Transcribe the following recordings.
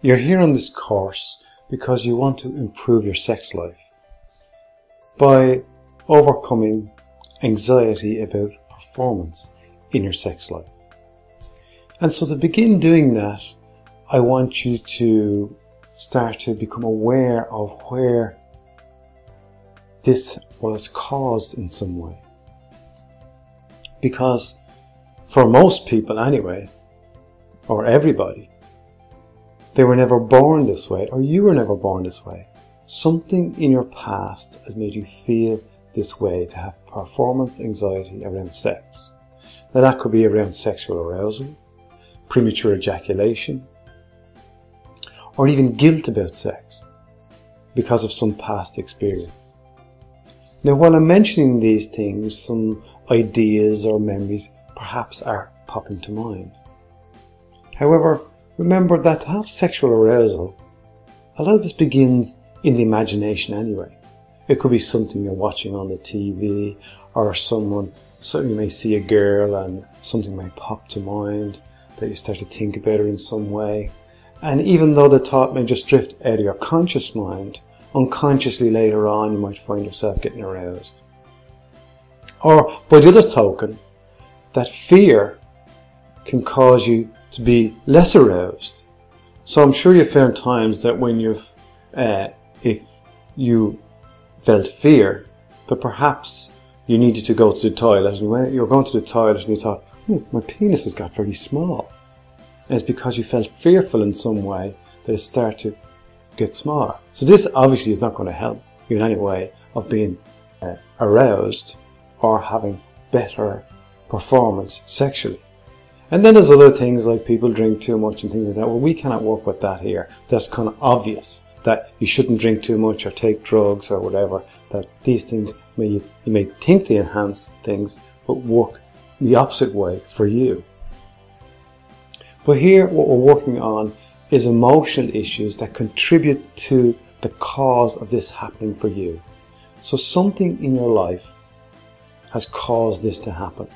You're here on this course because you want to improve your sex life by overcoming anxiety about performance in your sex life. And so to begin doing that, I want you to start to become aware of where this was caused in some way. Because for most people anyway, or everybody, they were never born this way, or you were never born this way. Something in your past has made you feel this way, to have performance anxiety around sex. Now that could be around sexual arousal, premature ejaculation, or even guilt about sex because of some past experience. Now, while I'm mentioning these things, some ideas or memories perhaps are popping to mind. However, remember that to have sexual arousal, a lot of this begins in the imagination anyway. It could be something you're watching on the TV, or so you may see a girl and something may pop to mind that you start to think about her in some way. And even though the thought may just drift out of your conscious mind, unconsciously later on you might find yourself getting aroused. Or by the other token, that fear can cause you to be less aroused. So I'm sure you've found times that when if you felt fear, but perhaps you needed to go to the toilet, and when you're going to the toilet and you thought, my penis has got very small. And it's because you felt fearful in some way that it started to get smaller. So this obviously is not going to help you in any way of being aroused or having better performance sexually. And then there's other things like people drink too much and things like that. Well, we cannot work with that here. That's kind of obvious that you shouldn't drink too much or take drugs or whatever. That these things, you may think they enhance things, but work the opposite way for you. But here what we're working on is emotional issues that contribute to the cause of this happening for you. So something in your life has caused this to happen.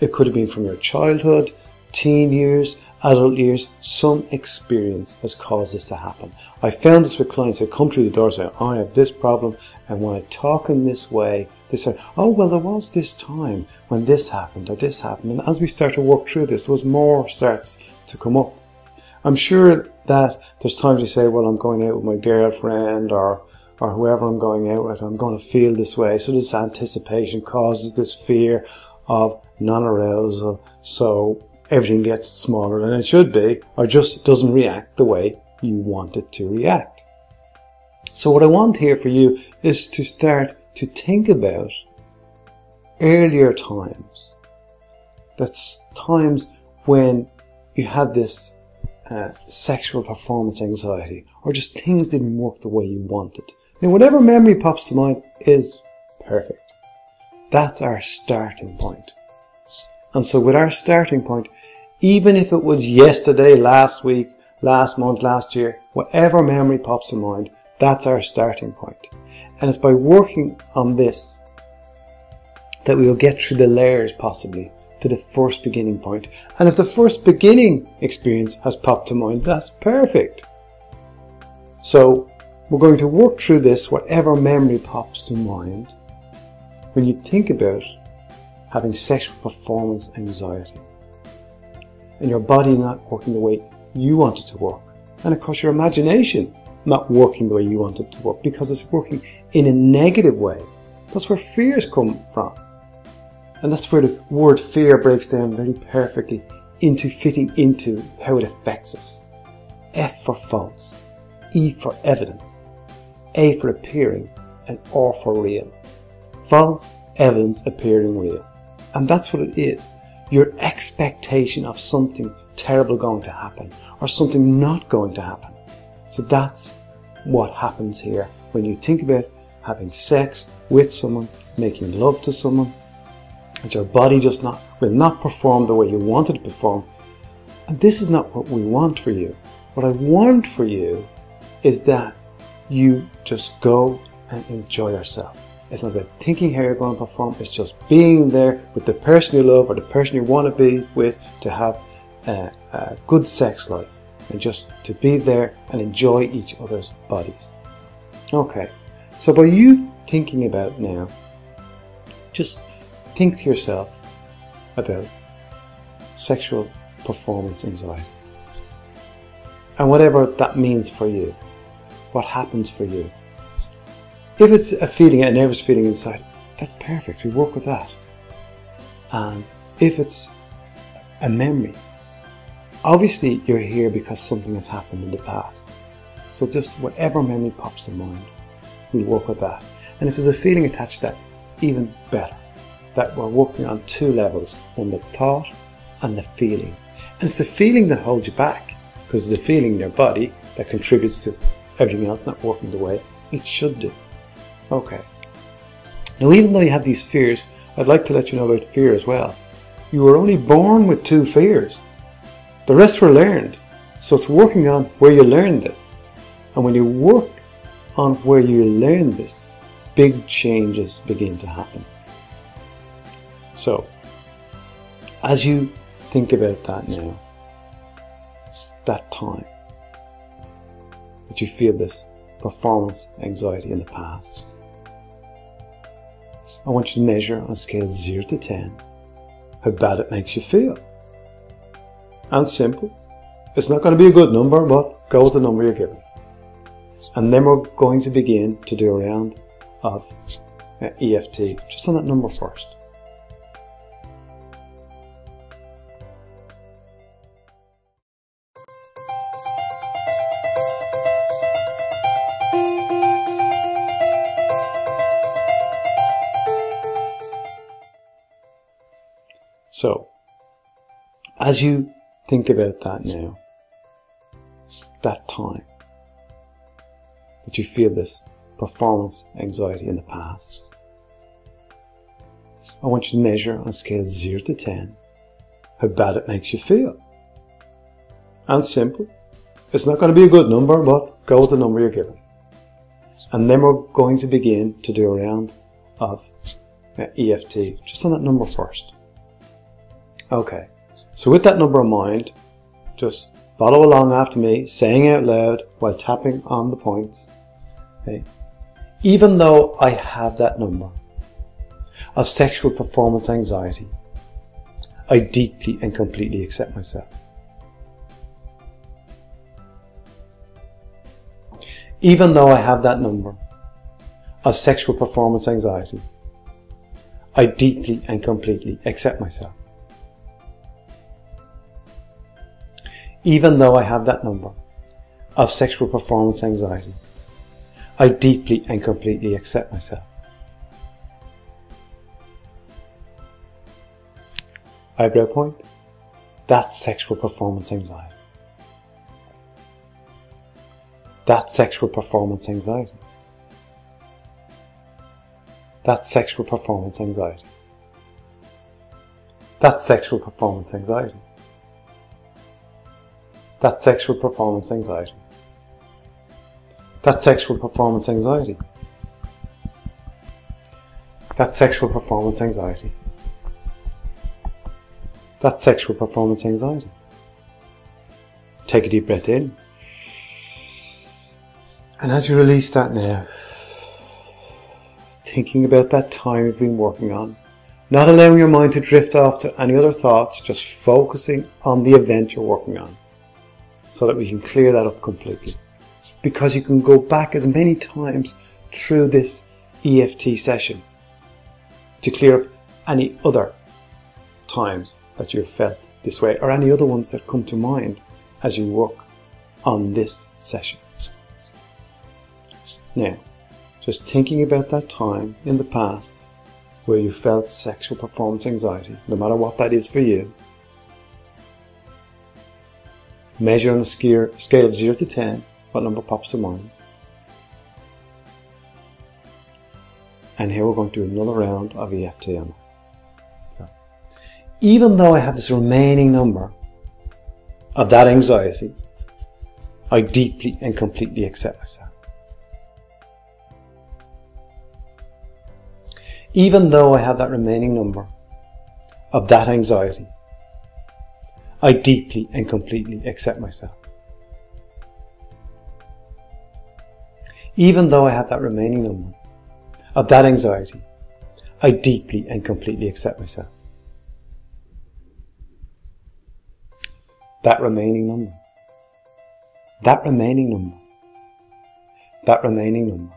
It could have been from your childhood, teen years, adult years. Some experience has caused this to happen. I found this with clients that come through the door saying, I have this problem, and when I talk in this way, they say, oh, well, there was this time when this happened or this happened. And as we start to work through this, there was more starts to come up. I'm sure that there's times you say, well, I'm going out with my girlfriend or whoever I'm going out with, I'm going to feel this way. So this anticipation causes this fear of non-arousal. So everything gets smaller than it should be, or just doesn't react the way you want it to react. So what I want here for you is to start to think about earlier times. That's times when you had this sexual performance anxiety, or just things didn't work the way you wanted. Now, whatever memory pops to mind is perfect. That's our starting point. And so with our starting point, even if it was yesterday, last week, last month, last year, whatever memory pops to mind, that's our starting point. And it's by working on this that we will get through the layers possibly to the first beginning point. And if the first beginning experience has popped to mind, that's perfect. So we're going to work through this, whatever memory pops to mind, when you think about having sexual performance anxiety and your body not working the way you want it to work. And of course your imagination not working the way you want it to work because it's working in a negative way. That's where fears come from. And that's where the word fear breaks down very perfectly into fitting into how it affects us. F for false, E for evidence, A for appearing, and R for real. False, evidence, appearing real. And that's what it is. Your expectation of something terrible going to happen or something not going to happen. So that's what happens here when you think about having sex with someone, making love to someone, and your body just will not perform the way you want it to perform. And this is not what we want for you. What I want for you is that you just go and enjoy yourself. It's not about thinking how you're going to perform. It's just being there with the person you love or the person you want to be with to have a good sex life. and just to be there and enjoy each other's bodies. Okay, so by you thinking about now, just think to yourself about sexual performance anxiety. And whatever that means for you, what happens for you. If it's a feeling, a nervous feeling inside, that's perfect, we work with that. And if it's a memory, obviously you're here because something has happened in the past. So just whatever memory pops in mind, we'll work with that. And if there's a feeling attached to that, even better. That we're working on two levels, on the thought and the feeling. And it's the feeling that holds you back, because it's the feeling in your body that contributes to everything else not working the way it should do. Okay. Now, even though you have these fears, I'd like to let you know about fear as well. You were only born with 2 fears. The rest were learned. So it's working on where you learned this. And when you work on where you learned this, big changes begin to happen. So, as you think about that now, that time that you feel this performance anxiety in the past, I want you to measure on a scale of 0 to 10 how bad it makes you feel. And simple. It's not going to be a good number, but go with the number you're given. And then we're going to begin to do a round of EFT, just on that number first. So, as you think about that now, that time that you feel this performance anxiety in the past, I want you to measure on a scale of 0 to 10 how bad it makes you feel. And simple. It's not going to be a good number, but go with the number you're given. And then we're going to begin to do a round of EFT, just on that number first. Okay, so with that number in mind, just follow along after me, saying out loud while tapping on the points. Okay. Even though I have that number of sexual performance anxiety, I deeply and completely accept myself. Even though I have that number of sexual performance anxiety, I deeply and completely accept myself. Even though I have that number of sexual performance anxiety, I deeply and completely accept myself. Eyebrow point. That's sexual performance anxiety. That's sexual performance anxiety. That's sexual performance anxiety. That's sexual performance anxiety. That's sexual performance anxiety. That's sexual performance anxiety. That's sexual performance anxiety. That's sexual performance anxiety. Take a deep breath in. And as you release that now, thinking about that time you've been working on, not allowing your mind to drift off to any other thoughts, just focusing on the event you're working on, so that we can clear that up completely. Because you can go back as many times through this EFT session to clear up any other times that you've felt this way, or any other ones that come to mind as you work on this session. Now, just thinking about that time in the past where you felt sexual performance anxiety, no matter what that is for you, measure on a scale of 0 to 10 what number pops to mind. And here we're going to do another round of EFT on it. So, even though I have this remaining number of that anxiety, I deeply and completely accept myself. Even though I have that remaining number of that anxiety, I deeply and completely accept myself. Even though I have that remaining number of that anxiety, I deeply and completely accept myself. That remaining number. That remaining number. That remaining number.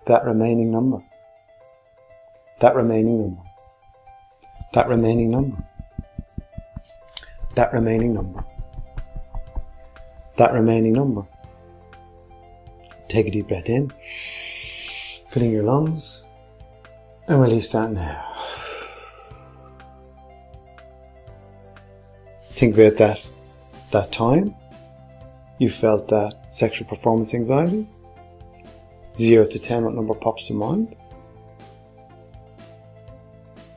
That remaining number. That remaining number. That remaining number. That remaining number. That remaining number. Take a deep breath in, filling your lungs, and release that now. Think about that time you felt that sexual performance anxiety. 0 to 10, what number pops to mind?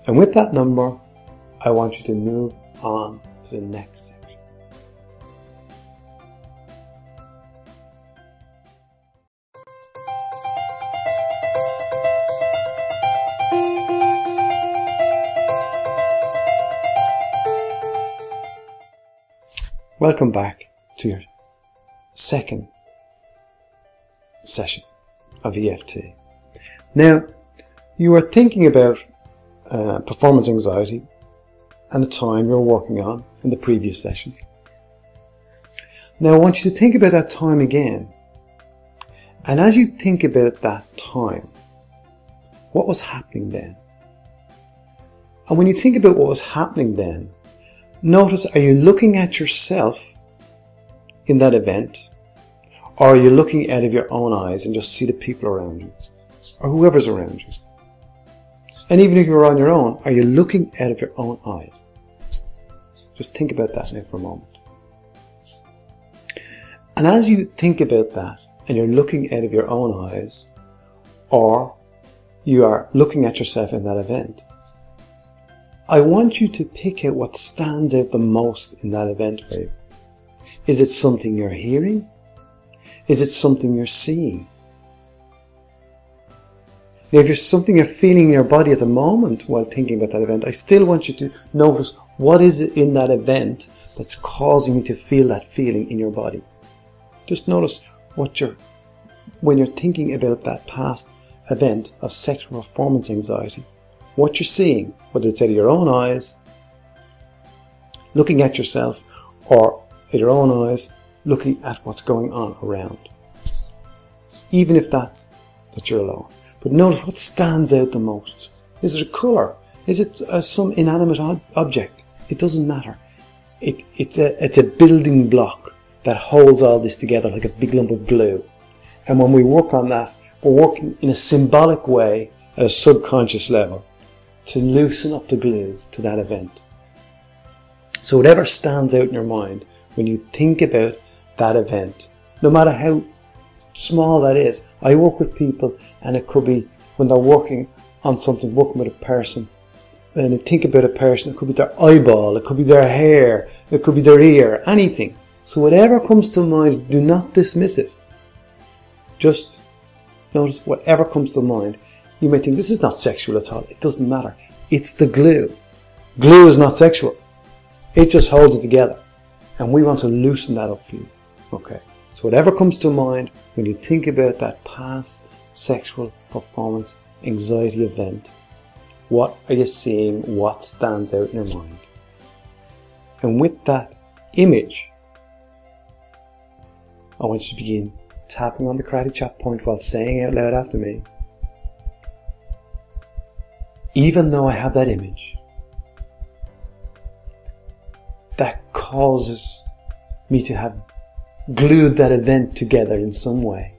And with that number, I want you to move on to the next section. Welcome back to your second session of EFT. Now, you were thinking about performance anxiety and the time you were working on in the previous session. Now, I want you to think about that time again. And as you think about that time, what was happening then? And when you think about what was happening then, notice, are you looking at yourself in that event? Or are you looking out of your own eyes and just see the people around you? Or whoever's around you? And even if you're on your own, are you looking out of your own eyes? Just think about that now for a moment. And as you think about that, and you're looking out of your own eyes, or you are looking at yourself in that event, I want you to pick out what stands out the most in that event for you. Is it something you're hearing? Is it something you're seeing? Now, if there's something you're feeling in your body at the moment while thinking about that event, I still want you to notice what is it in that event that's causing you to feel that feeling in your body. Just notice when you're thinking about that past event of sexual performance anxiety, what you're seeing, whether it's out of your own eyes, looking at yourself, or out of your own eyes, looking at what's going on around. Even if that's that you're alone. But notice what stands out the most. Is it a colour? Is it some inanimate object? It doesn't matter. It's a building block that holds all this together like a big lump of glue. And when we work on that, we're working in a symbolic way at a subconscious level to loosen up the glue to that event. So whatever stands out in your mind when you think about that event, no matter how small that is. I work with people, and it could be when they're working on something, working with a person, and they think about a person, it could be their eyeball, it could be their hair, it could be their ear, anything. So whatever comes to mind, do not dismiss it. Just notice whatever comes to mind. You may think this is not sexual at all. It doesn't matter. It's the glue. Glue is not sexual. It just holds it together. And we want to loosen that up for you. Okay. So whatever comes to mind when you think about that past sexual performance anxiety event, what are you seeing? What stands out in your mind? And with that image, I want you to begin tapping on the karate chop point while saying out loud after me. Even though I have that image that causes me to have glued that event together in some way,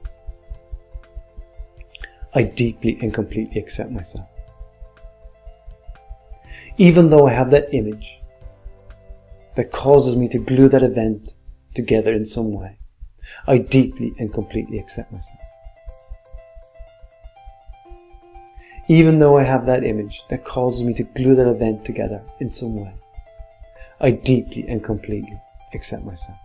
I deeply and completely accept myself. Even though I have that image that causes me to glue that event together in some way, I deeply and completely accept myself. Even though I have that image that causes me to glue that event together in some way, I deeply and completely accept myself.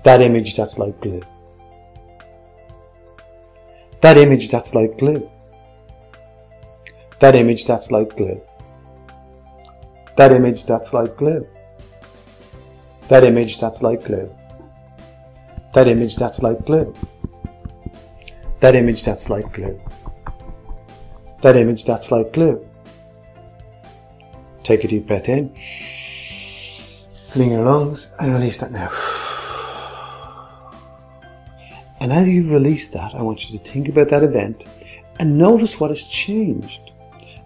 That image that's like glue. That image that's like glue. That image that's like glue. That image that's like glue. That image that's like glue. That image that's like glue. That image that's like glue. That image that's like glue. Take a deep breath in. Clean your lungs and release that now. And as you've released that, I want you to think about that event and notice what has changed.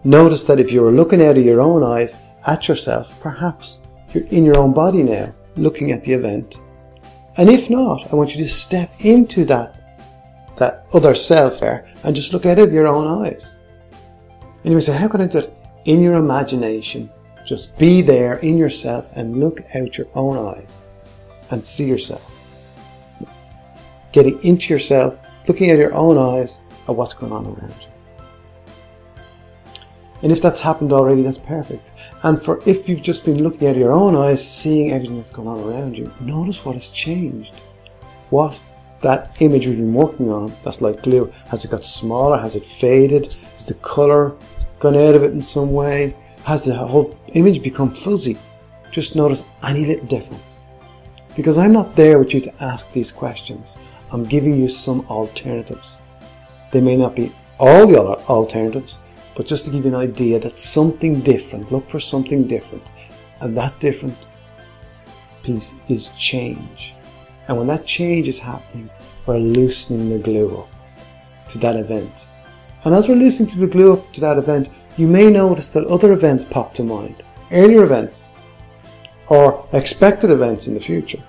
Notice that if you were looking out of your own eyes at yourself, perhaps you're in your own body now, looking at the event. And if not, I want you to step into that other self there and just look out of your own eyes. And you may say, how can I do it? In your imagination, just be there in yourself and look out your own eyes and see yourself. Getting into yourself, looking at your own eyes at what's going on around you. And if that's happened already, that's perfect. And if you've just been looking at your own eyes, seeing everything that's going on around you, notice what has changed. What that image we've been working on, that's like glue, has it got smaller? Has it faded? Has the colour gone out of it in some way? Has the whole image become fuzzy? Just notice any little difference. Because I'm not there with you to ask these questions. I'm giving you some alternatives. They may not be all the other alternatives, but just to give you an idea that something different, look for something different. And that different piece is change. And when that change is happening, we're loosening the glue up to that event. And as we're loosening the glue up to that event, you may notice that other events pop to mind. Earlier events or expected events in the future.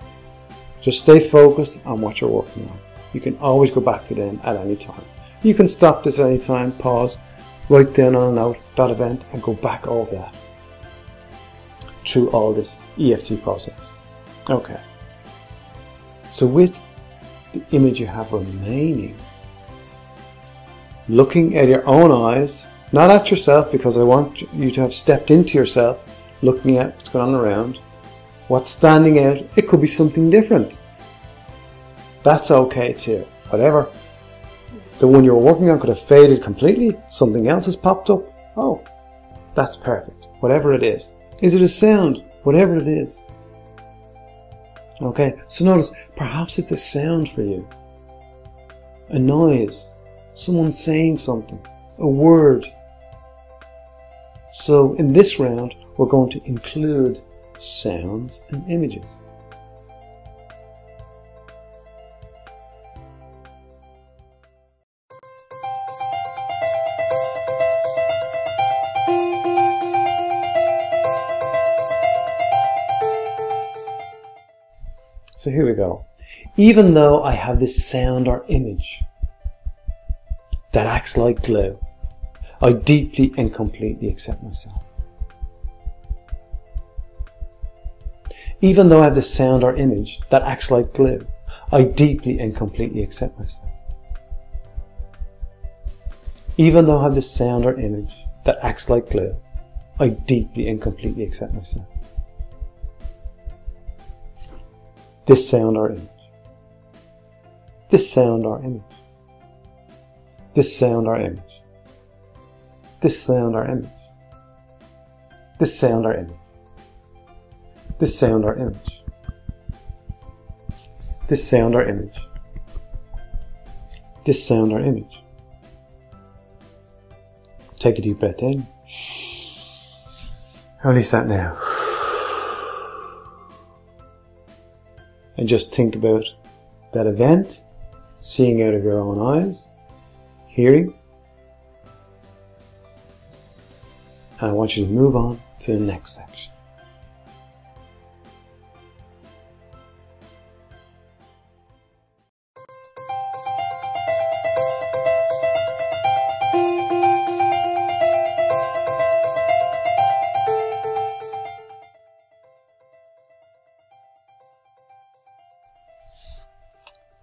Just stay focused on what you're working on. You can always go back to them at any time. You can stop this at any time, pause, write down on a note that event and go back over that through all this EFT process. Okay. So with the image you have remaining, looking at your own eyes, not at yourself, because I want you to have stepped into yourself, looking at what's going on around, what's standing out. It could be something different. That's okay too. Whatever the one you were working on could have faded completely, something else has popped up. Oh, that's perfect. Whatever it is. Is it a sound? Whatever it is. Okay, so notice, perhaps it's a sound for you. A noise. Someone saying something. A word. So in this round, we're going to include sounds and images. So here we go. Even though I have this sound or image that acts like glue, I deeply and completely accept myself. Even though I have this sound or image that acts like glue, I deeply and completely accept myself. Even though I have this sound or image that acts like glue, I deeply and completely accept myself. This sound or image. This sound or image. This sound or image. This sound or image. This sound or image. This sound or image. This sound or image. This sound or image. Take a deep breath in. Release that now. And just think about that event, seeing out of your own eyes, hearing. And I want you to move on to the next section.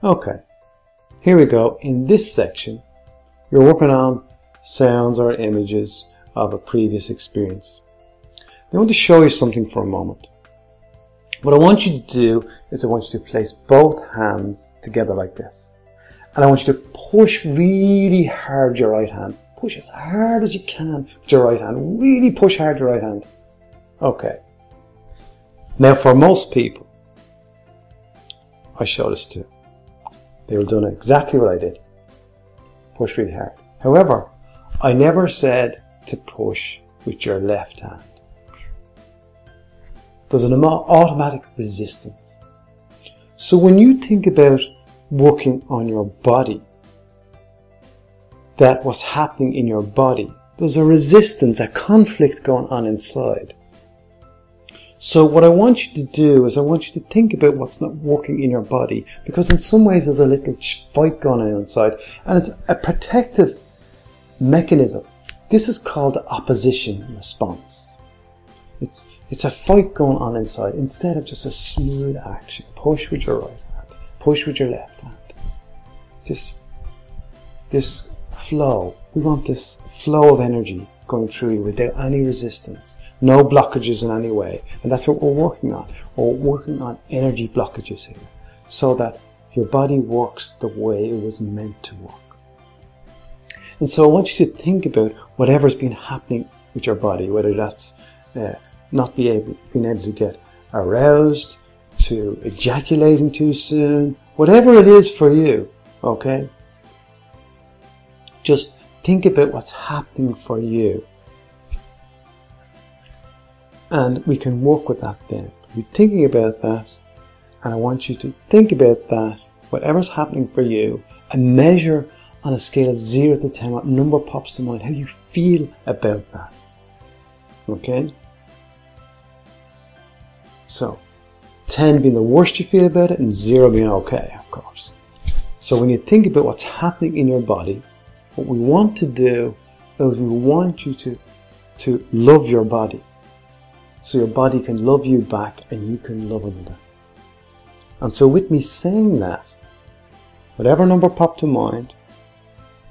Okay, here we go. In this section, you're working on sounds or images of a previous experience. I want to show you something for a moment. What I want you to do is I want you to place both hands together like this. And I want you to push really hard with your right hand. Push as hard as you can with your right hand. Really push hard with your right hand. Okay. Now for most people, I show this to. They will do exactly what I did. Push really hard. However, I never said to push with your left hand. There's an automatic resistance. So when you think about working on your body, that what's happening in your body, there's a resistance, a conflict going on inside. So what I want you to do is I want you to think about what's not working in your body, because in some ways there's a little fight going on inside, and it's a protective mechanism. This is called the opposition response. It's a fight going on inside instead of just a smooth action. Push with your right hand, push with your left hand. Just this flow. We want this flow of energy going through you without any resistance, no blockages in any way. And that's what we're working on. We're working on energy blockages here, so that your body works the way it was meant to work. And so I want you to think about whatever's been happening with your body, whether that's not being able to get aroused, to ejaculating too soon, whatever it is for you, okay? Just think about what's happening for you. And we can work with that then. You're thinking about that, and I want you to think about that, whatever's happening for you, and measure on a scale of 0 to 10 what number pops to mind, how you feel about that. Okay? So, 10 being the worst you feel about it, and 0 being okay, of course. So when you think about what's happening in your body, what we want to do is we want you to love your body. So your body can love you back and you can love another. And so with me saying that, whatever number popped to mind,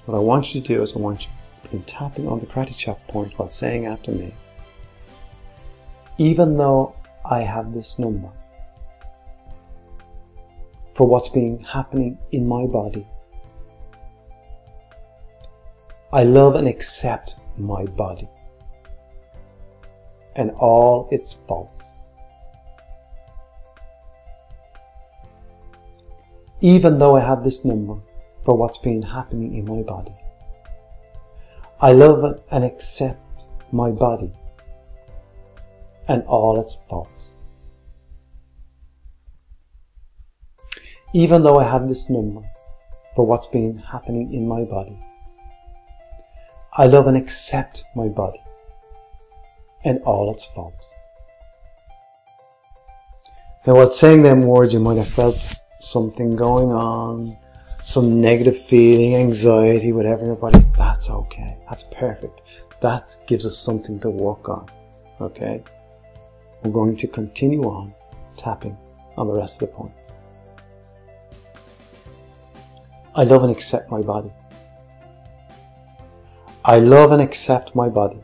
what I want you to do is I want you to tapping on the karate chop point while saying after me, even though I have this number for what's been happening in my body, I love and accept my body and all its faults. Even though I have this number for what's been happening in my body, I love and accept my body and all its faults. Even though I have this number for what's been happening in my body, I love and accept my body and all its faults. Now, while saying them words, you might have felt something going on, some negative feeling, anxiety, whatever in your body. That's okay. That's perfect. That gives us something to work on. Okay? We're going to continue on tapping on the rest of the points. I love and accept my body. I love and accept my body.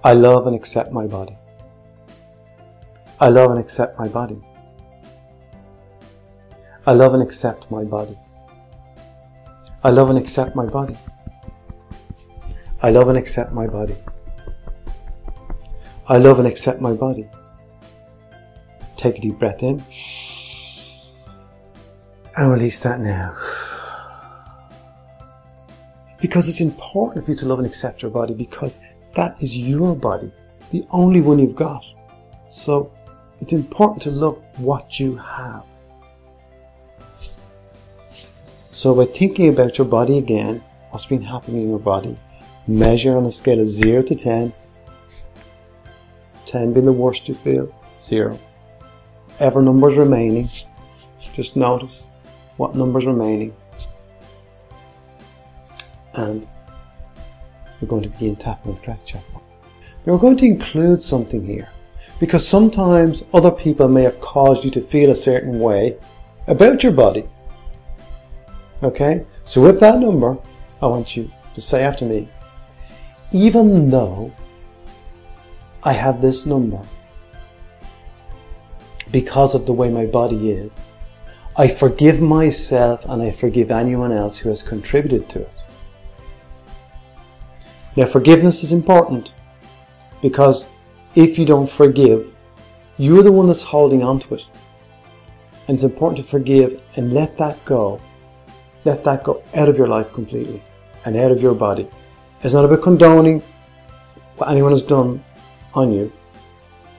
I love and accept my body. I love and accept my body. I love and accept my body. I love and accept my body. I love and accept my body. I love and accept my body. Take a deep breath in and release that now. Because it's important for you to love and accept your body, because that is your body, the only one you've got. So it's important to love what you have. So by thinking about your body again, what's been happening in your body, measure on a scale of 0 to 10. 10 being the worst you feel, 0. Whatever numbers remaining, just notice what numbers remaining. And we're going to begin tapping on the karate chop. Now we're going to include something here, because sometimes other people may have caused you to feel a certain way about your body. Okay? So with that number, I want you to say after me, even though I have this number, because of the way my body is, I forgive myself and I forgive anyone else who has contributed to it. Now, forgiveness is important, because if you don't forgive, you're the one that's holding on to it. And it's important to forgive and let that go. Let that go out of your life completely and out of your body. It's not about condoning what anyone has done on you.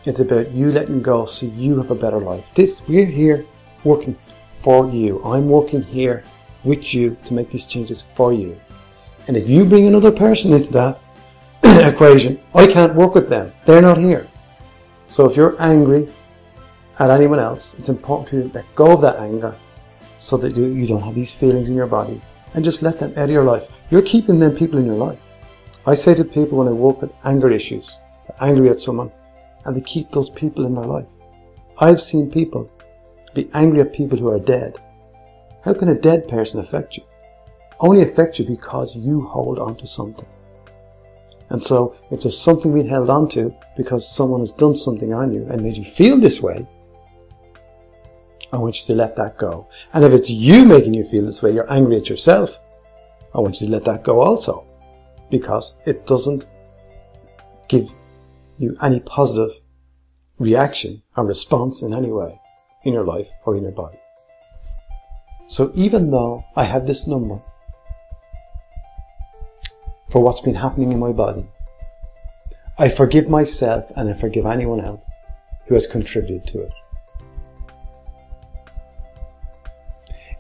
It's about you letting go so you have a better life. We're here working for you. I'm working here with you to make these changes for you. And if you bring another person into that equation, I can't work with them. They're not here. So if you're angry at anyone else, it's important for you to let go of that anger so that you don't have these feelings in your body, and just let them out of your life. You're keeping them people in your life. I say to people when I work with anger issues, they're angry at someone, and they keep those people in their life. I've seen people be angry at people who are dead. How can a dead person affect you? Only affect you because you hold on to something. And so if there's something being held on to because someone has done something on you and made you feel this way, I want you to let that go. And if it's you making you feel this way, you're angry at yourself, I want you to let that go also. Because it doesn't give you any positive reaction or response in any way in your life or in your body. So even though I have this number for what's been happening in my body, I forgive myself and I forgive anyone else who has contributed to it.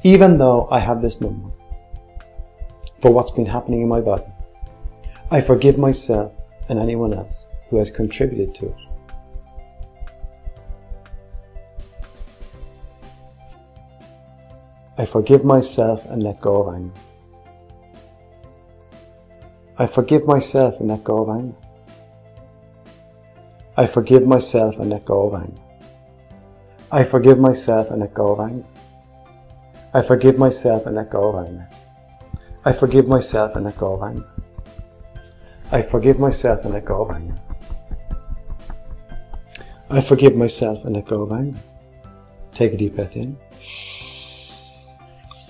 Even though I have this number for what's been happening in my body, I forgive myself and anyone else who has contributed to it. I forgive myself and let go of anger. I forgive myself and let go of anger. I forgive myself and let go of anger. I forgive myself and let go of anger. I forgive myself and let go of anger. I forgive myself and let go of anger. I forgive myself and let go of anger. I forgive myself and let go of anger. Take a deep breath in.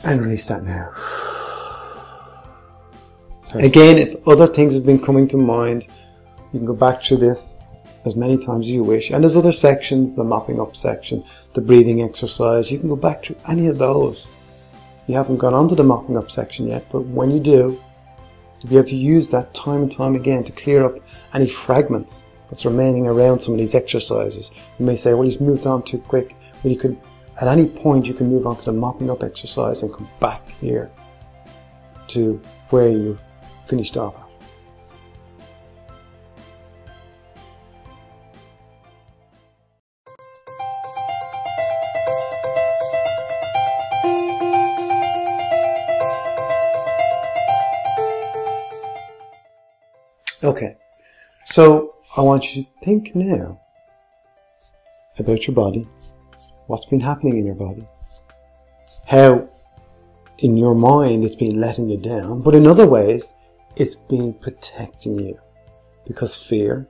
And release that now. Again, if other things have been coming to mind, you can go back through this as many times as you wish. And there's other sections, the mopping up section, the breathing exercise. You can go back through any of those. You haven't gone on to the mopping up section yet, but when you do, you'll be able to use that time and time again to clear up any fragments that's remaining around some of these exercises. You may say, well, he's moved on too quick. Well, you could, at any point, you can move on to the mopping up exercise and come back here to where you've finished off. Okay, so I want you to think now about your body, what's been happening in your body, how in your mind it's been letting you down, but in other ways it's been protecting you, because fear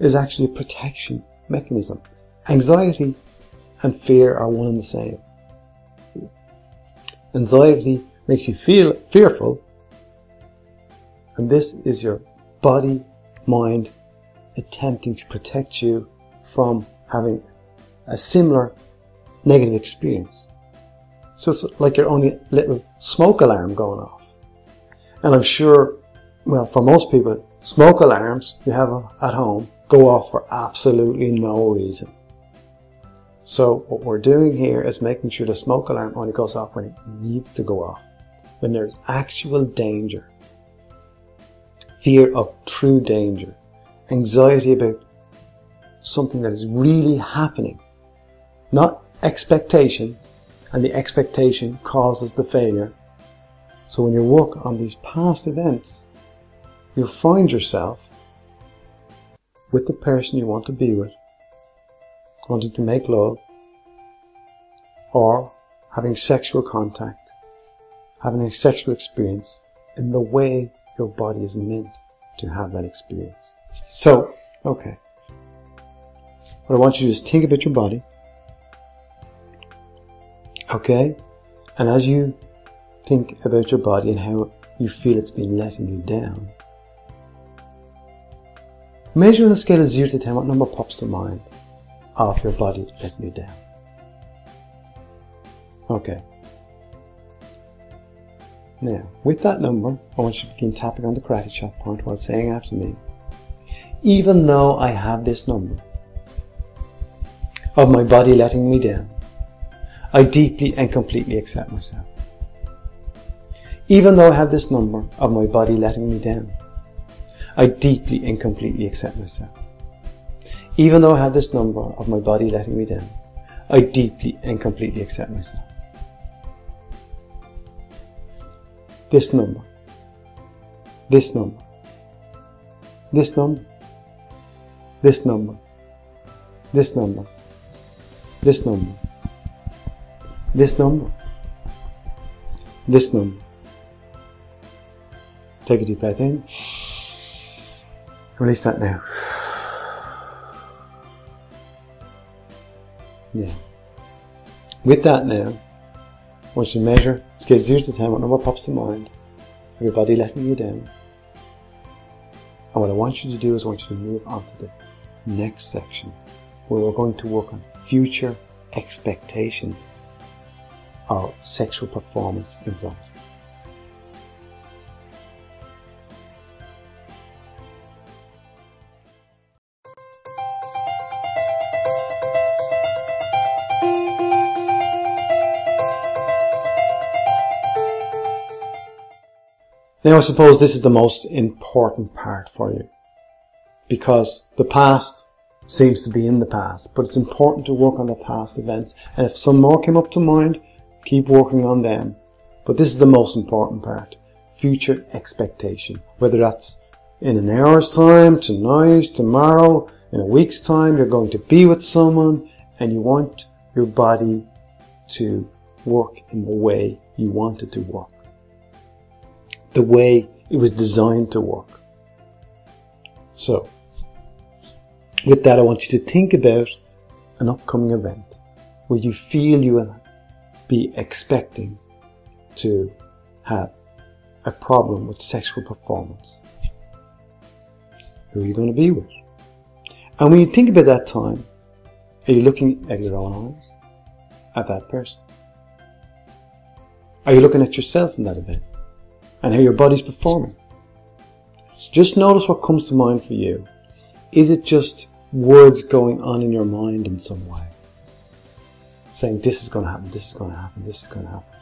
is actually a protection mechanism. Anxiety and fear are one and the same. Anxiety makes you feel fearful, and this is your body, mind attempting to protect you from having a similar negative experience. So it's like your only little smoke alarm going off. And I'm sure, well, for most people, smoke alarms you have at home go off for absolutely no reason. So what we're doing here is making sure the smoke alarm only goes off when it needs to go off, when there's actual danger. Fear of true danger. Anxiety about something that is really happening. Not expectation, and the expectation causes the failure. So when you work on these past events, you'll find yourself with the person you want to be with, wanting to make love, or having sexual contact, having a sexual experience in the way your body is meant to have that experience. So, okay. What I want you to do is think about your body. Okay? And as you think about your body and how you feel it's been letting you down, measure on a scale of 0 to 10 what number pops to mind of your body letting you down. Okay. Now, with that number, I want you to begin tapping on the karate chop point while saying after me, even though I have this number of my body letting me down, I deeply and completely accept myself. Even though I have this number of my body letting me down, I deeply and completely accept myself. Even though I have this number of my body letting me down, I deeply and completely accept myself. This number, this number, this number, this number, this number, this number, this number, this number. Take a deep breath in. Release that now. Yeah. With that now, I want you to measure, scale 0 to 10, what number pops to mind, your body letting you down. And what I want you to do is I want you to move on to the next section, where we're going to work on future expectations of sexual performance anxiety. Now I suppose this is the most important part for you, because the past seems to be in the past, but it's important to work on the past events, and if some more came up to mind, keep working on them. But this is the most important part, future expectation, whether that's in an hour's time, tonight, tomorrow, in a week's time, you're going to be with someone and you want your body to work in the way you want it to work, the way it was designed to work. So, with that, I want you to think about an upcoming event where you feel you will be expecting to have a problem with sexual performance. Who are you going to be with? And when you think about that time, are you looking at your own eyes, at that person? Are you looking at yourself in that event and how your body's performing? Just notice what comes to mind for you. Is it just words going on in your mind in some way? Saying this is going to happen, this is going to happen, this is going to happen.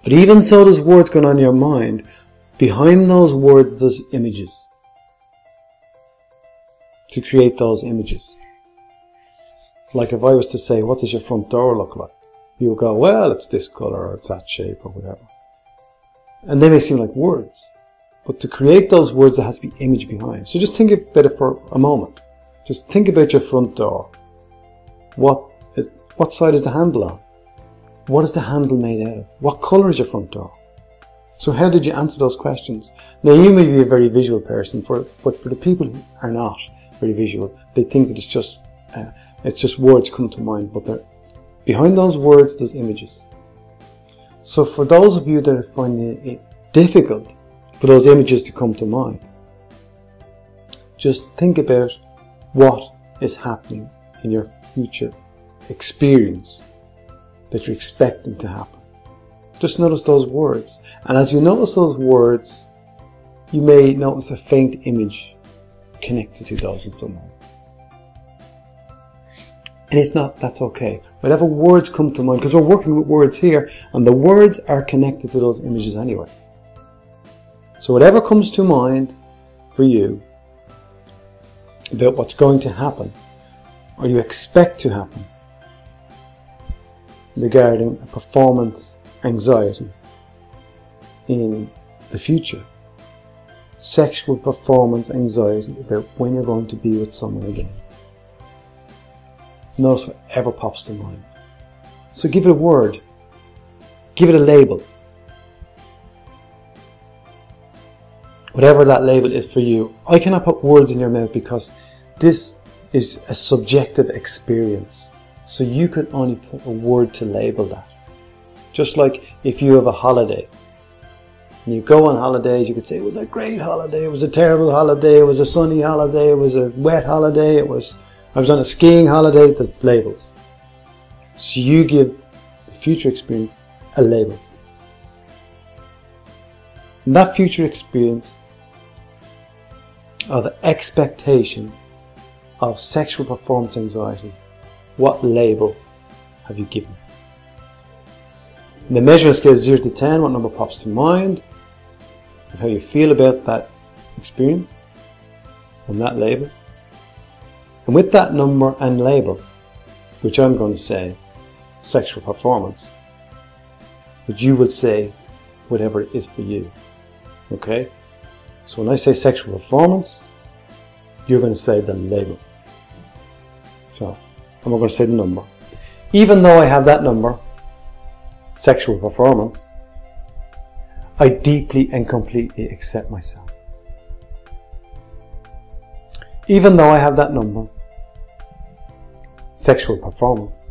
But even so, there's words going on in your mind. Behind those words, there's images. To create those images. Like if I was to say, what does your front door look like? You would go, well, it's this colour or it's that shape or whatever. And they may seem like words. But to create those words, there has to be image behind. So just think about it for a moment. Just think about your front door. What side is the handle on? What is the handle made out of? What colour is your front door? So how did you answer those questions? Now you may be a very visual person, but for the people who are not very visual, they think that it's just words come to mind, but behind those words there's images. So for those of you that are finding it difficult for those images to come to mind, just think about what is happening in your future experience that you're expecting to happen. Just notice those words, and as you notice those words, you may notice a faint image connected to those in some way. And if not, that's okay. Whatever words come to mind, because we're working with words here, and the words are connected to those images anyway. So whatever comes to mind for you about what's going to happen, or you expect to happen, regarding a performance anxiety in the future, sexual performance anxiety about when you're going to be with someone again. Notice whatever pops to mind. So give it a word. Give it a label. Whatever that label is for you. I cannot put words in your mouth because this is a subjective experience. So you can only put a word to label that. Just like if you have a holiday. And you go on holidays, you could say it was a great holiday, it was a terrible holiday, it was a sunny holiday, it was a wet holiday, I was on a skiing holiday. There's labels. So you give future experience a label. And that future experience, or the expectation of sexual performance anxiety, what label have you given? In the measuring scale 0 to 10, what number pops to mind? And how you feel about that experience and that label. And with that number and label, which I'm going to say sexual performance, but you will say whatever it is for you. Okay? So when I say sexual performance, you're going to say the label. So I'm not going to say the number. Even though I have that number, sexual performance, I deeply and completely accept myself. Even though I have that number, sexual performance,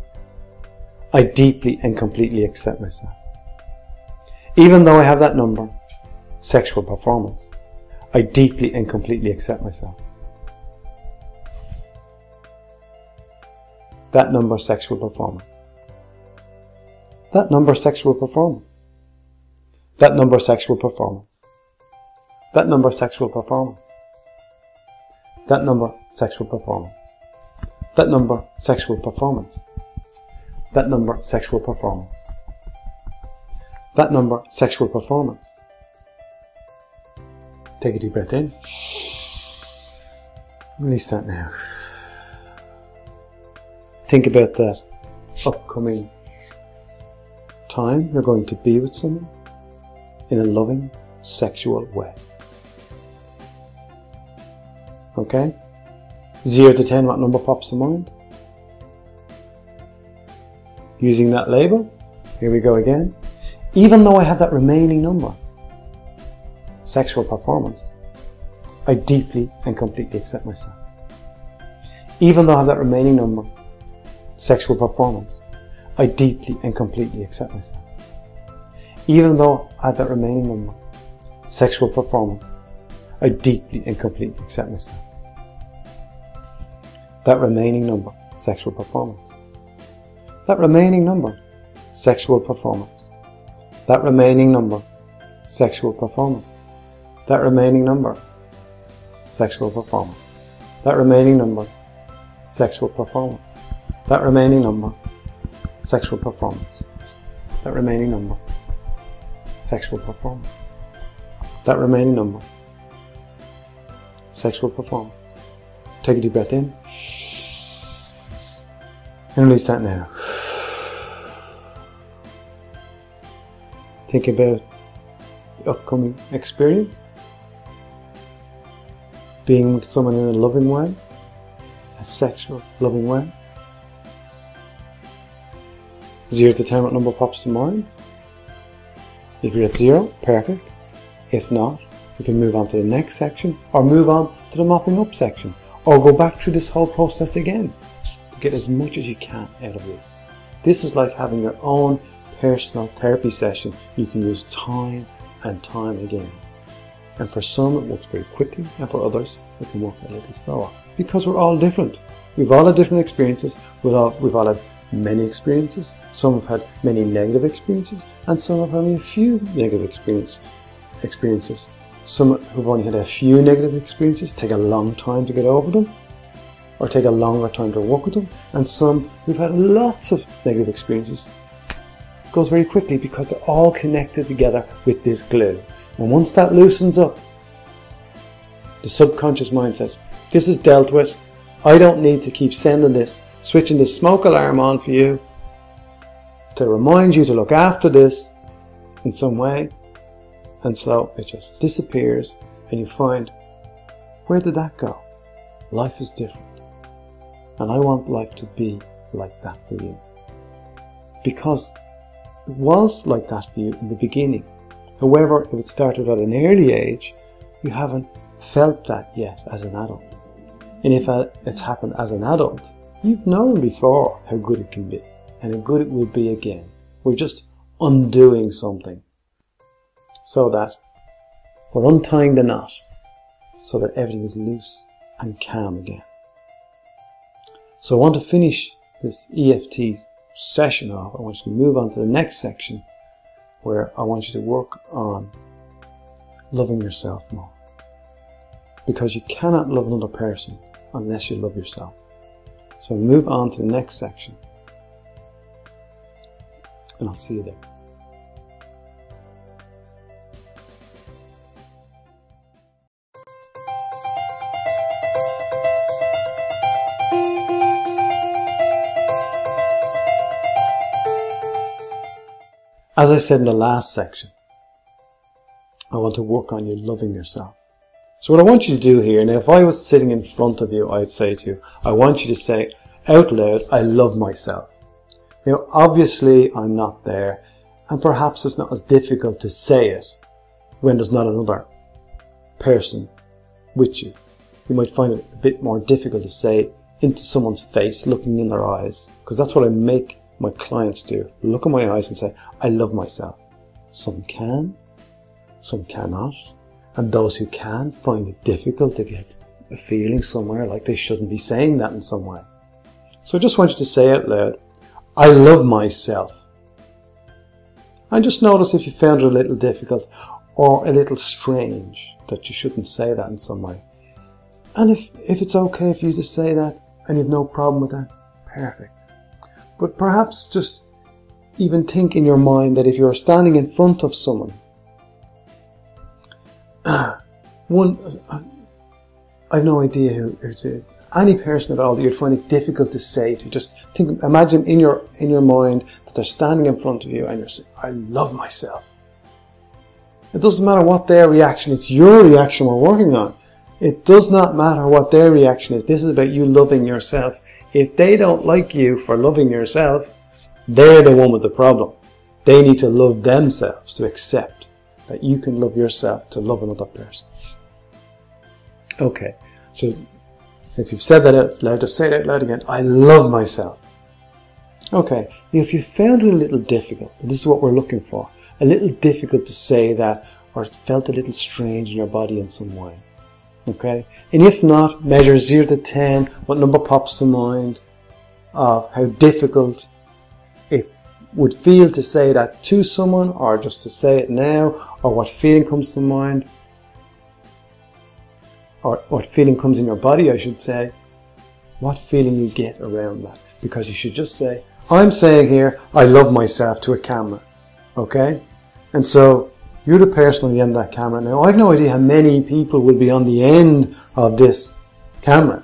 I deeply and completely accept myself. Even though I have that number, sexual performance, I deeply and completely accept myself. That number, sexual performance. That number, sexual performance. That number, sexual performance. That number, sexual performance. That number, sexual performance. That number, sexual performance. That number, sexual performance. That number, sexual performance. Take a deep breath in. Release that now. Think about that upcoming time you're going to be with someone in a loving, sexual way. Okay? 0 to 10, what number pops to mind? Using that label. Here we go again. Even though I have that remaining number, sexual performance, I deeply and completely accept myself. Even though I have that remaining number, sexual performance, I deeply and completely accept myself. Even though I have that remaining number, sexual performance, I deeply and completely accept myself. That remaining number, sexual performance. That remaining number, sexual performance. That remaining number, sexual performance. That remaining number, sexual performance. That remaining number, sexual performance. That remaining number, sexual performance. That remaining number, sexual performance. That remaining number, sexual performance. Take a deep breath in and release that now. Think about the upcoming experience. Being with someone in a loving way, a sexual loving way. 0 to 10, what number pops to mind? If you're at 0, perfect. If not, we can move on to the next section, or move on to the mopping up section, or go back through this whole process again to get as much as you can out of this. This is like having your own personal therapy session. You can use time and time again. And for some it works very quickly, and for others it can work a little slower. Because we're all different. We've all had different experiences. We've all had many experiences. Some have had many negative experiences, and some have only a few negative experiences. Some who've only had a few negative experiences take a long time to get over them, or take a longer time to work with them. And some who've had lots of negative experiences, it goes very quickly because they're all connected together with this glue. And once that loosens up, the subconscious mind says, this is dealt with. I don't need to keep sending this, switching this smoke alarm on for you to remind you to look after this in some way. And so it just disappears, and you find, where did that go? Life is different. And I want life to be like that for you. Because it was like that for you in the beginning. However, if it started at an early age, you haven't felt that yet as an adult. And if it's happened as an adult, you've known before how good it can be and how good it will be again. We're just undoing something so that we're untying the knot so that everything is loose and calm again. So I want to finish this EFT session off, I want you to move on to the next section where I want you to work on loving yourself more. Because you cannot love another person unless you love yourself. So move on to the next section. And I'll see you there. As I said in the last section, I want to work on you loving yourself. So what I want you to do here, now if I was sitting in front of you, I'd say to you, I want you to say out loud, I love myself. You know, obviously I'm not there, and perhaps it's not as difficult to say it when there's not another person with you. You might find it a bit more difficult to say into someone's face, looking in their eyes, because that's what I make my clients do. Look in my eyes and say, I love myself. Some can, some cannot, and those who can find it difficult to get a feeling somewhere like they shouldn't be saying that in some way. So I just want you to say out loud, I love myself. And just notice if you found it a little difficult or a little strange that you shouldn't say that in some way. And if it's okay for you to say that and you've no problem with that, perfect. But perhaps just even think in your mind that if you're standing in front of someone, I've no idea who any person at all that you'd find it difficult to say to. Just think, imagine in your mind that they're standing in front of you and you're saying, I love myself. It doesn't matter what their reaction, it's your reaction we're working on. It does not matter what their reaction is. This is about you loving yourself. If they don't like you for loving yourself, they're the one with the problem. They need to love themselves to accept that you can love yourself to love another person. Okay, so if you've said that out loud, just say it out loud again. I love myself. Okay, if you found it a little difficult, and this is what we're looking for, a little difficult to say that, or it felt a little strange in your body in some way. Okay, and if not, measure 0 to 10, what number pops to mind of how difficult it would feel to say that to someone, or just to say it now, or what feeling comes to mind, or what feeling comes in your body, I should say, what feeling you get around that. Because you should just say, I'm saying here, I love myself to a camera. Okay? And so, you're the person on the end of that camera. Now, I have no idea how many people will be on the end of this camera.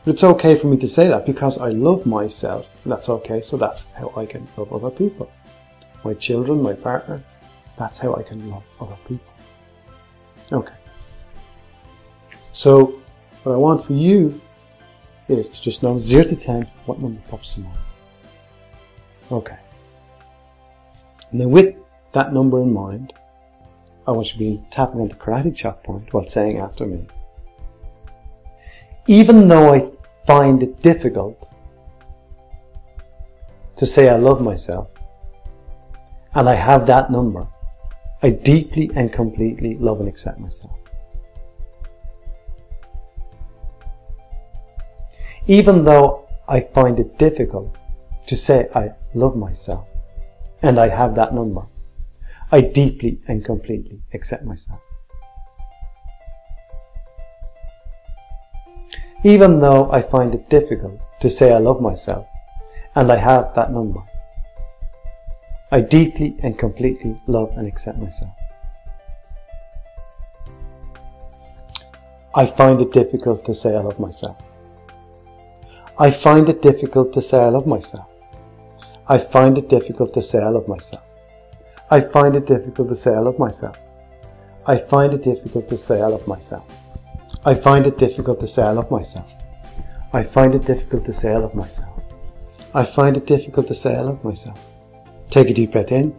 But it's okay for me to say that because I love myself. And that's okay, so that's how I can love other people. My children, my partner, that's how I can love other people. Okay. So, what I want for you is to just know 0 to 10, what number pops to mind. Okay. And then with that number in mind, I want you to be tapping on the karate chop point while saying after me. Even though I find it difficult to say I love myself, and I have that number, I deeply and completely love and accept myself. Even though I find it difficult to say I love myself, and I have that number, I deeply and completely accept myself. Even though I find it difficult to say I love myself, and I have that number, I deeply and completely love and accept myself. I find it difficult to say I love myself. I find it difficult to say I love myself. I find it difficult to say I love myself. I find it difficult to say I love myself. I find it difficult to say I love myself. I find it difficult to say I love myself. I find it difficult to say I love myself. I find it difficult to say I love myself. Take a deep breath in.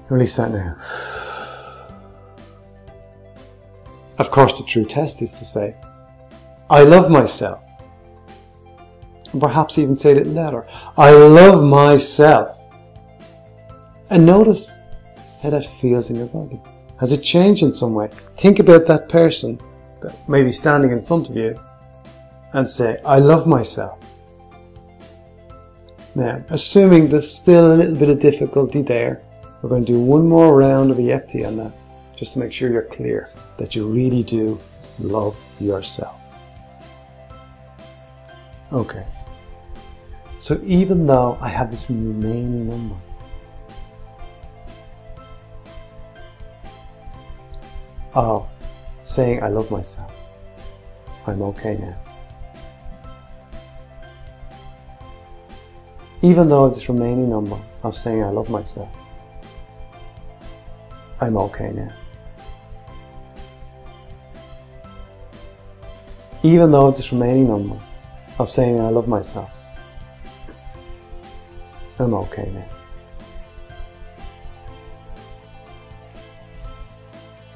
Release that now. Of course, the true test is to say, I love myself. And perhaps even say it a little louder. I love myself. And notice how that feels in your body. Has it changed in some way? Think about that person that may be standing in front of you and say, I love myself. Now, assuming there's still a little bit of difficulty there, we're going to do one more round of EFT on that, just to make sure you're clear that you really do love yourself. Okay. So even though I have this remaining number, of saying I love myself, I'm okay now. Even though this remaining number of saying I love myself, I'm okay now. Even though this remaining number of saying I love myself, I'm okay now.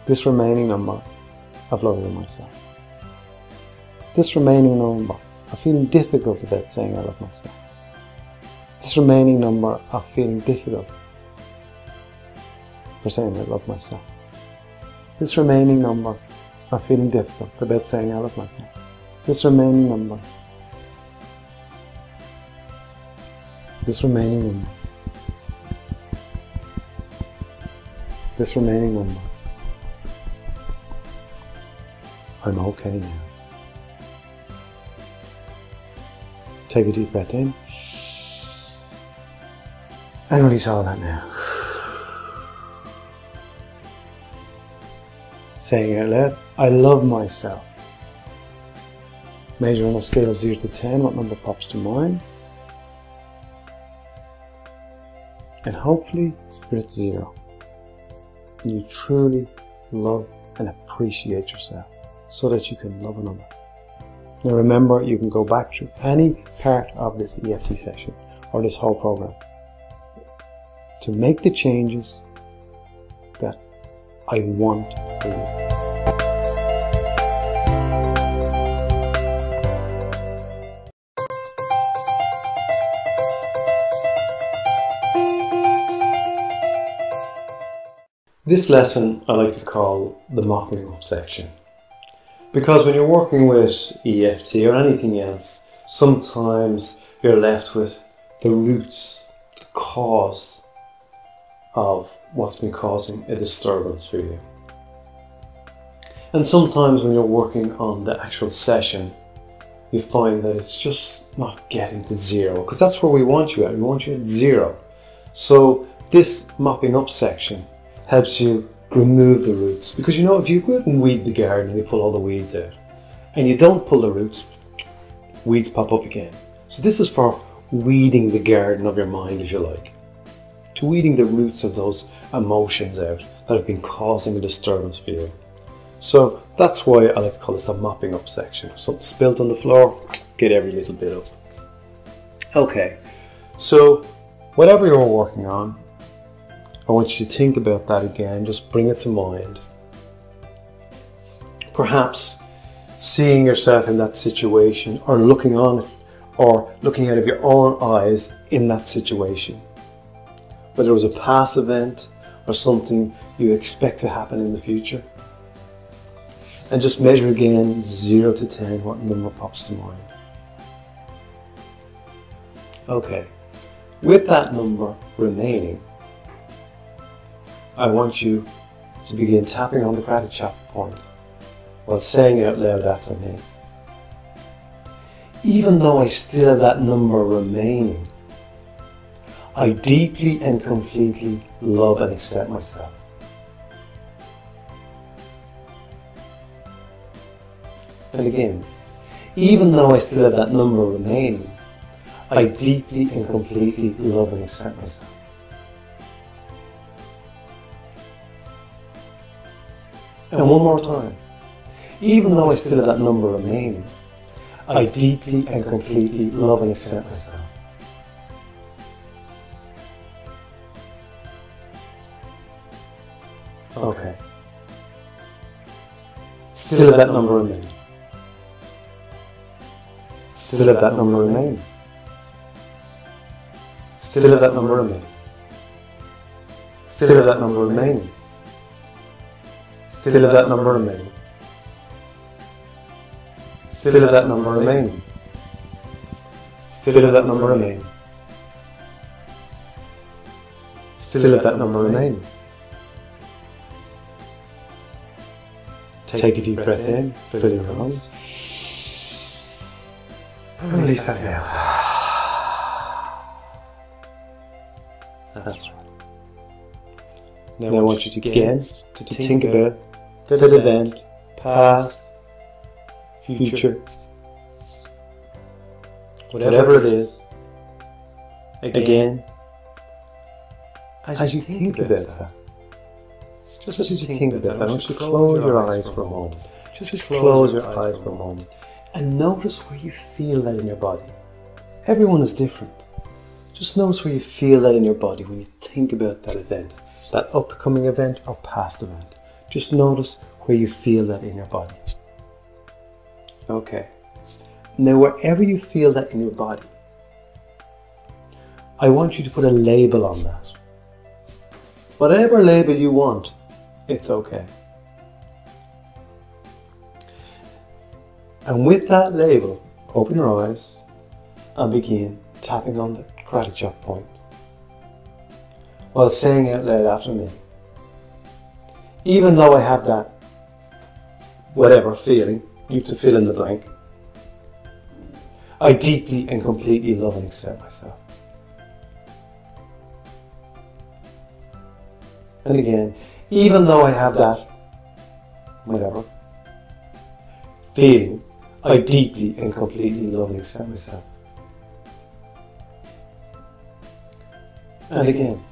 This remaining number of loving myself. This remaining number of feeling difficult about saying I love myself. This remaining number of feeling difficult for saying I love myself. This remaining number of feeling difficult about saying I love myself. This remaining number. This remaining number. This remaining number. I'm okay now. Take a deep breath in. And release all that now. Saying it out loud, I love myself. Measure on a scale of 0 to 10, what number pops to mind? And hopefully you're at 0. And you truly love and appreciate yourself so that you can love another. Now remember, you can go back through any part of this EFT session or this whole program to make the changes that I want for you. This lesson I like to call the mopping up section, because when you're working with EFT or anything else, sometimes you're left with the roots, the cause of what's been causing a disturbance for you. And sometimes when you're working on the actual session, you find that it's just not getting to 0, because that's where we want you at. We want you at 0. So this mopping up section helps you remove the roots, because you know, if you go out and weed the garden and you pull all the weeds out and you don't pull the roots, weeds pop up again. So this is for weeding the garden of your mind, if you like, to weeding the roots of those emotions out that have been causing a disturbance for you. So that's why I like to call this the mopping up section. If something spilt on the floor, get every little bit up. Okay, so whatever you're working on, I want you to think about that again, just bring it to mind. Perhaps seeing yourself in that situation, or looking on it, or looking out of your own eyes in that situation. Whether it was a past event or something you expect to happen in the future. And just measure again, 0 to 10, what number pops to mind. Okay, with that number remaining, I want you to begin tapping on the gratitude point while saying it out loud after me. Even though I still have that number remaining, I deeply and completely love and accept myself. And again, even though I still have that number remaining, I deeply and completely love and accept myself. And one more time. Even though I still have that number remaining, I deeply and completely love and accept myself. Okay. Still have that number remaining. Still have that number remaining. Still have that number remaining. Still have that number remaining. Still have that number remaining. Still have that number remaining. Still have that number remaining. still have that number remaining. Take a deep breath in, fill your lungs. Release that out. That's right. Now I want you to again to think about that event, past, future, whatever it is, again, as you think about that. Just as you think about that, I want you to close your eyes for a moment. Just close your eyes for a moment. And notice where you feel that in your body. Everyone is different. Just notice where you feel that in your body when you think about that event. That upcoming event or past event. Just notice where you feel that in your body. Okay. Now wherever you feel that in your body, I want you to put a label on that. Whatever label you want, it's okay. And with that label, open your eyes and begin tapping on the karate chop point while saying out loud after me. Even though I have that whatever feeling, you have to fill in the blank, I deeply and completely love and accept myself. And again, even though I have that whatever feeling, I deeply and completely love and accept myself. And again,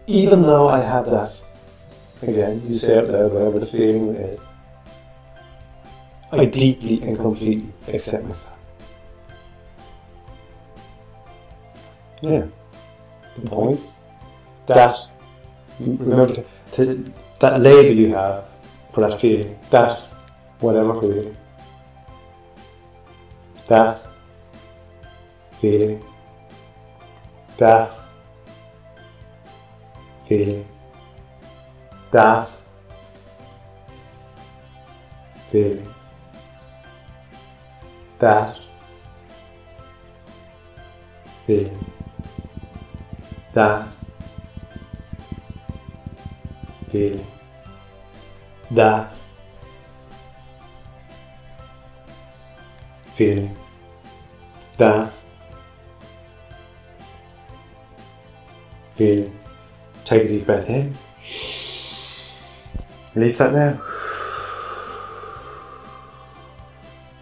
even though I have that, again, you say out loud whatever the feeling is, I deeply and completely accept myself. Yeah. The points, that, remember that label you have for that feeling, that whatever feeling, that feeling, that feeling, that feeling, that feeling, that feeling, that feeling, that feeling. Take a deep breath in. Release that now.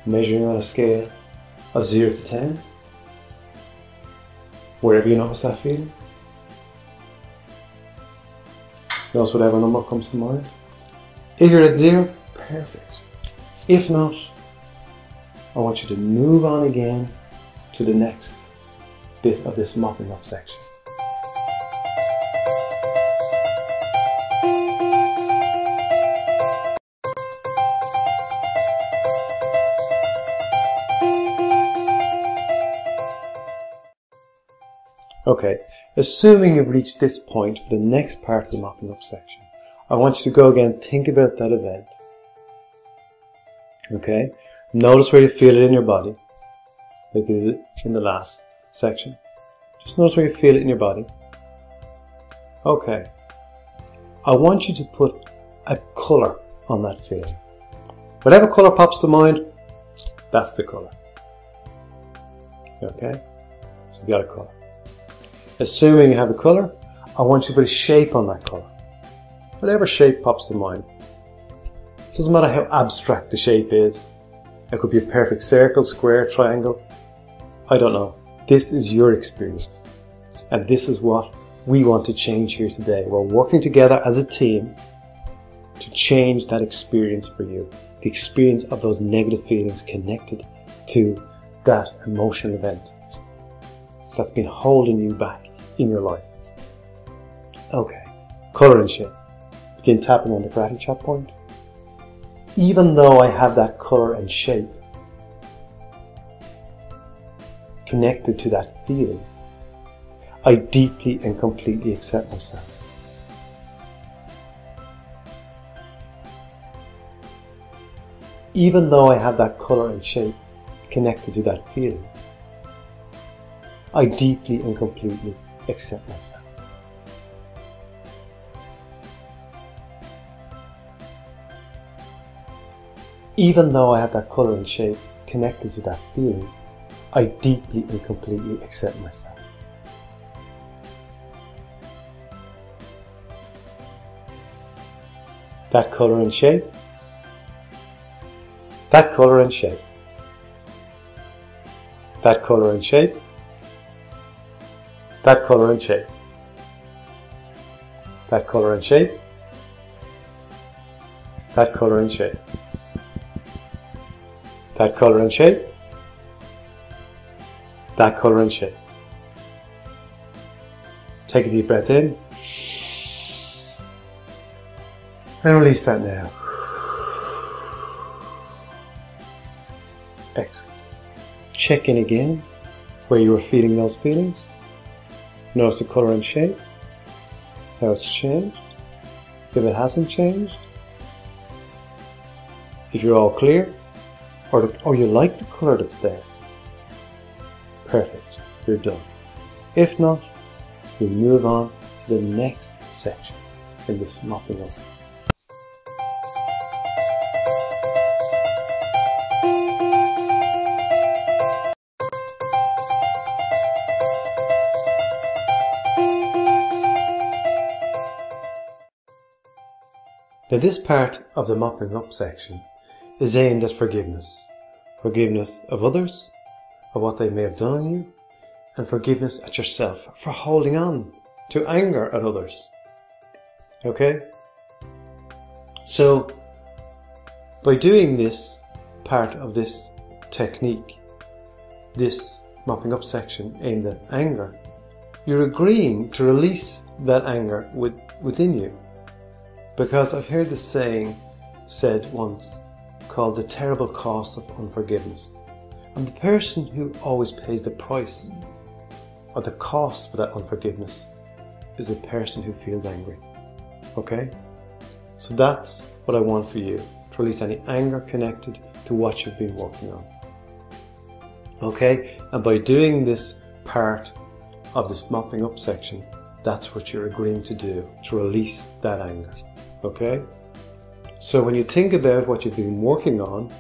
Measuring on a scale of 0 to 10. Wherever you notice that feeling. Notice whatever number comes to mind. If you're at 0, perfect. If not, I want you to move on again to the next bit of this mopping up section. Okay, assuming you've reached this point for the next part of the mopping up section, I want you to go again, think about that event. Okay, notice where you feel it in your body, like you did in the last section. Just notice where you feel it in your body. Okay, I want you to put a colour on that feeling. Whatever colour pops to mind, that's the colour. Okay, so you got a colour. Assuming you have a colour, I want you to put a shape on that colour. Whatever shape pops to mind. It doesn't matter how abstract the shape is. It could be a perfect circle, square, triangle. I don't know. This is your experience. And this is what we want to change here today. We're working together as a team to change that experience for you. The experience of those negative feelings connected to that emotional event that's been holding you back in your life. Okay, colour and shape. Begin tapping on the karate chop point. Even though I have that colour and shape connected to that feeling, I deeply and completely accept myself. Even though I have that colour and shape connected to that feeling, I deeply and completely accept myself. Even though I have that colour and shape connected to that feeling, I deeply and completely accept myself. That colour and shape, that colour and shape, that colour and shape, that colour and shape, that colour and shape, that colour and shape, that colour and shape, that colour and shape. Take a deep breath in and release that now. Excellent. Check in again where you were feeling those feelings. Notice the colour and shape, how it's changed, if it hasn't changed, if you're all clear, or you like the colour that's there. Perfect, you're done. If not, we move on to the next section in this mopping up. Now this part of the mopping up section is aimed at forgiveness. Forgiveness of others, of what they may have done on you, and forgiveness at yourself for holding on to anger at others. Okay? So, by doing this part of this technique, this mopping up section aimed at anger, you're agreeing to release that anger within you. Because I've heard this saying said once, called the terrible cost of unforgiveness. And the person who always pays the price or the cost for that unforgiveness is the person who feels angry. Okay? So that's what I want for you, to release any anger connected to what you've been working on. Okay? And by doing this part of this mopping up section, that's what you're agreeing to do, to release that anger. Okay? So when you think about what you've been working on,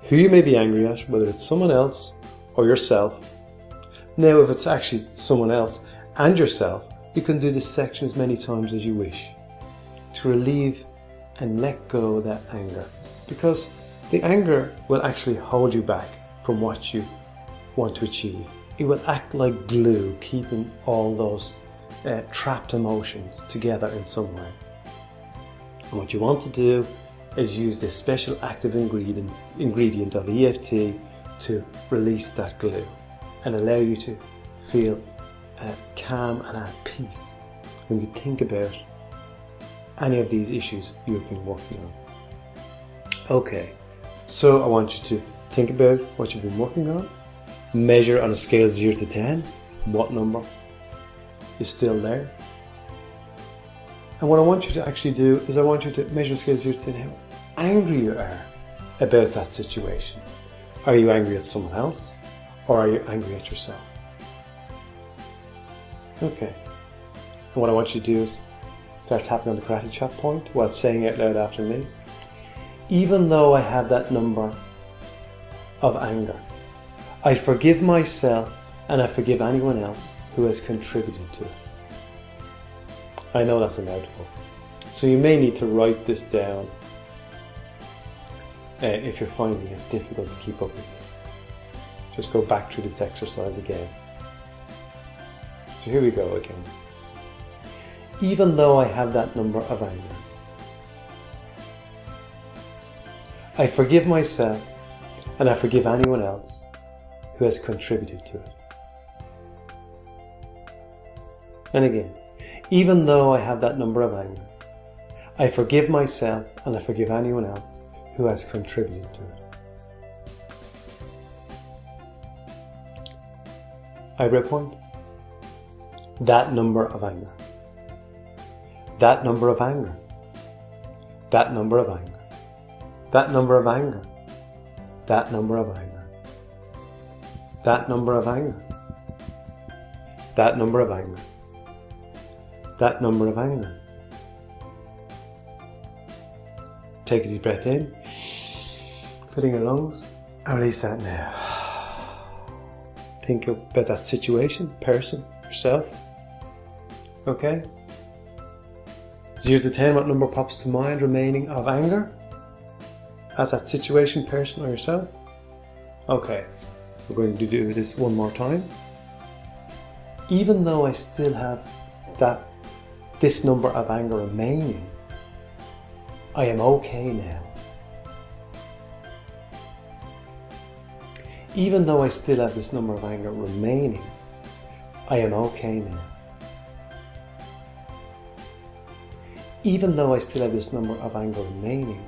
who you may be angry at, whether it's someone else or yourself. Now, if it's actually someone else and yourself, you can do this section as many times as you wish to relieve and let go of that anger. Because the anger will actually hold you back from what you want to achieve. It will act like glue, keeping all those trapped emotions together in some way. And what you want to do is use this special active ingredient of EFT to release that glue and allow you to feel calm and at peace when you think about any of these issues you've been working on. Okay, so I want you to think about what you've been working on, measure on a scale of 0 to 10 what number is still there. And what I want you to actually do is I want you to measure on a scale of 0 to 10 how angry you are about that situation. Are you angry at someone else or are you angry at yourself? Okay. And what I want you to do is start tapping on the karate chop point while saying out loud after me. Even though I have that number of anger, I forgive myself and I forgive anyone else who has contributed to it. I know that's a mouthful, so you may need to write this down if you're finding it difficult to keep up with it. Just go back through this exercise again. So here we go again. Even though I have that number of anger, I forgive myself and I forgive anyone else who has contributed to it. And again, even though I have that number of anger, I forgive myself and I forgive anyone else who has contributed to it. Eyebrow point. That number of anger. That number of anger. That number of anger. That number of anger. That number of anger. That number of anger. That number of anger. That number of anger. Take a deep breath in filling your lungs. And release that now. Think about that situation, person, yourself. Okay? 0 to 10, what number pops to mind remaining of anger at that situation, person, or yourself? Okay, we're going to do this one more time. Even though I still have this number of anger remaining, I am okay now. Even though I still have this number of anger remaining, I am okay now. Even though I still have this number of anger remaining,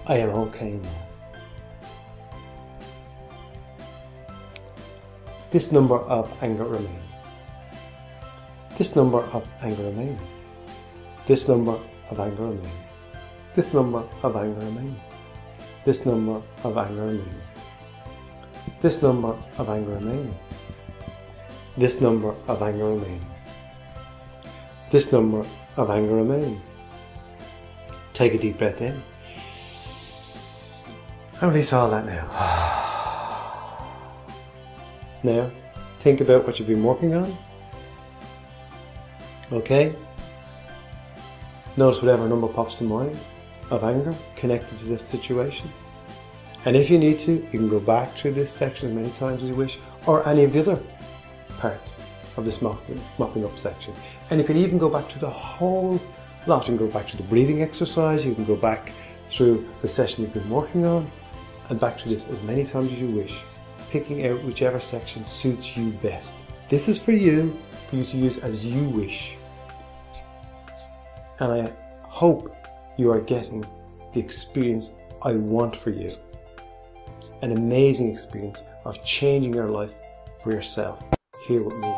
I am okay now. This number of anger remaining. This number of anger remaining. This number of anger remaining. This number of anger remaining. This number of anger remaining. This number of anger remaining. This number of anger remaining. This number of anger remaining. Take a deep breath in. And release all that now. Now, think about what you've been working on. Okay? Notice whatever number pops to mind of anger connected to this situation. And if you need to, you can go back through this section as many times as you wish, or any of the other parts of this mopping up section. And you can even go back to the whole lot. You can go back to the breathing exercise, you can go back through the session you've been working on, and back to this as many times as you wish, picking out whichever section suits you best. This is for you to use as you wish. And I hope you are getting the experience I want for you. An amazing experience of changing your life for yourself here with me.